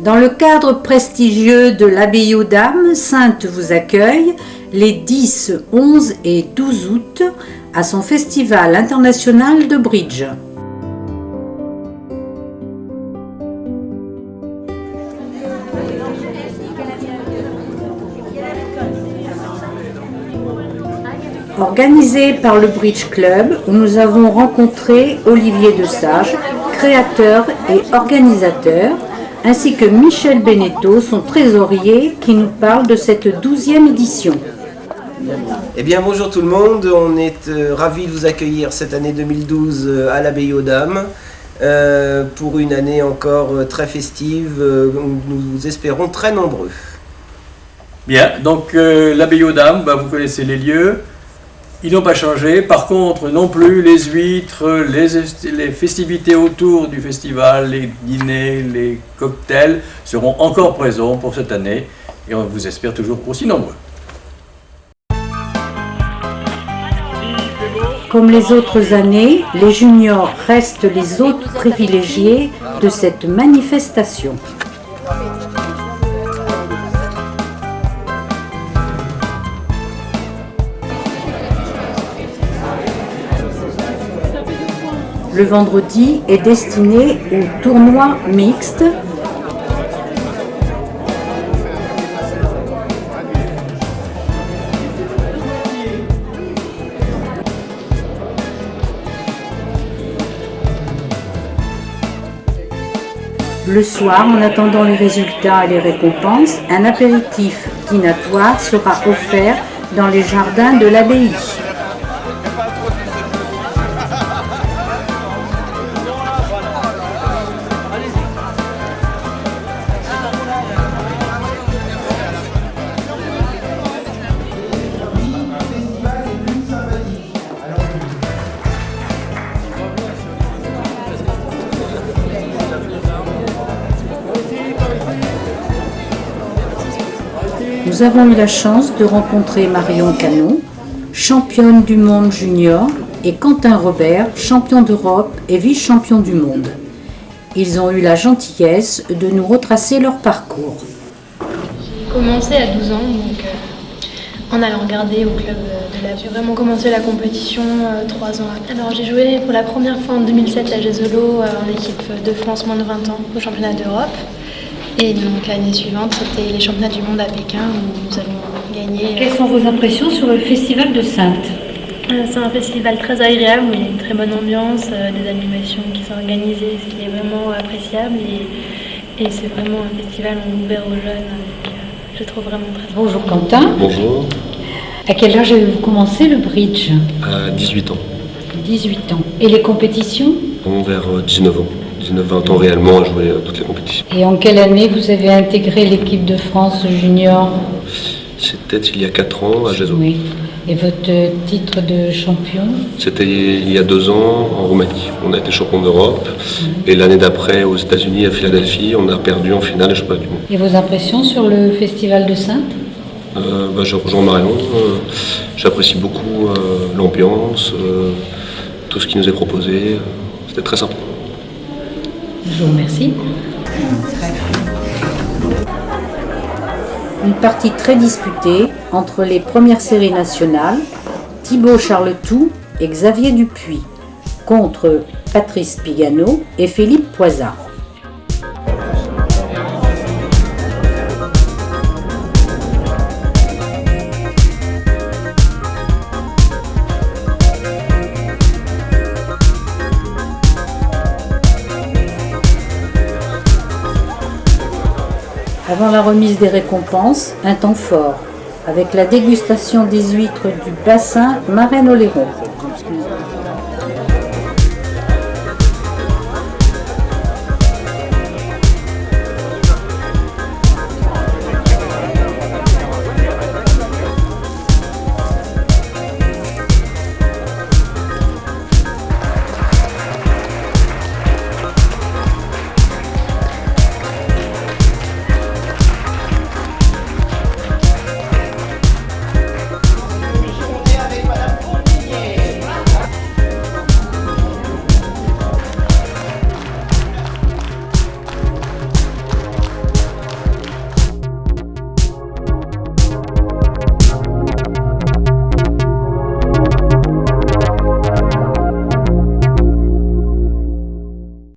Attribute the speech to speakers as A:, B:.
A: Dans le cadre prestigieux de l'abbaye aux Dames, Saintes vous accueille les 10, 11 et 12 août à son festival international de bridge. Organisé par le Bridge Club, où nous avons rencontré Olivier Desage, créateur et organisateur, ainsi que Michel Beneteau, son trésorier, qui nous parle de cette 12e édition.
B: Eh bien bonjour tout le monde, on est ravis de vous accueillir cette année 2012 à l'abbaye aux Dames pour une année encore très festive, où nous espérons très nombreux.
C: Bien, donc l'abbaye aux Dames, vous connaissez les lieux. Ils n'ont pas changé, par contre non plus les huîtres, les festivités autour du festival, les dîners, les cocktails seront encore présents pour cette année et on vous espère toujours aussi nombreux.
A: Comme les autres années, les juniors restent les hôtes privilégiés de cette manifestation. Le vendredi est destiné au tournoi mixte. Le soir, en attendant les résultats et les récompenses, un apéritif dînatoire sera offert dans les jardins de l'abbaye. Nous avons eu la chance de rencontrer Marion Canon, championne du monde junior, et Quentin Robert, champion d'Europe et vice-champion du monde. Ils ont eu la gentillesse de nous retracer leur parcours.
D: J'ai commencé à 12 ans, donc en allant regarder au club de la. J'ai vraiment commencé la compétition 3 ans après. Alors j'ai joué pour la première fois en 2007 à Jesolo en équipe de France moins de 20 ans au championnat d'Europe. Et donc l'année suivante, c'était les championnats du monde à Pékin où nous avons gagné.
A: Quelles sont vos impressions sur le festival de Saintes ?
D: C'est un festival très agréable où il y a une très bonne ambiance, des animations qui sont organisées, ce qui est vraiment appréciable. Et c'est vraiment un festival ouvert aux jeunes, je trouve vraiment très.
A: Bonjour Quentin.
E: Bonjour.
A: À quel âge avez-vous commencé le bridge ?
E: À 18 ans.
A: 18 ans. Et les compétitions ?
E: Vers 19 ans. 19-20 ans réellement à jouer toutes les compétitions.
A: Et en quelle année vous avez intégré l'équipe de France junior ?
E: C'était il y a 4 ans à Jesolo.
A: Oui. Et votre titre de champion ?
E: C'était il y a 2 ans en Roumanie. On a été champion d'Europe. Et l'année d'après aux États-Unis, à Philadelphie, on a perdu en finale les championnats du monde.
A: Et vos impressions sur le festival de Saintes ?
E: Je rejoins Marion. J'apprécie beaucoup l'ambiance, tout ce qui nous est proposé. C'était très sympa.
A: Je vous remercie. Une partie très disputée entre les premières séries nationales, Thibaut Charletou et Xavier Dupuis, contre Patrice Pigano et Philippe Poisat. Avant la remise des récompenses, un temps fort, avec la dégustation des huîtres du bassin Marraine-Oléron.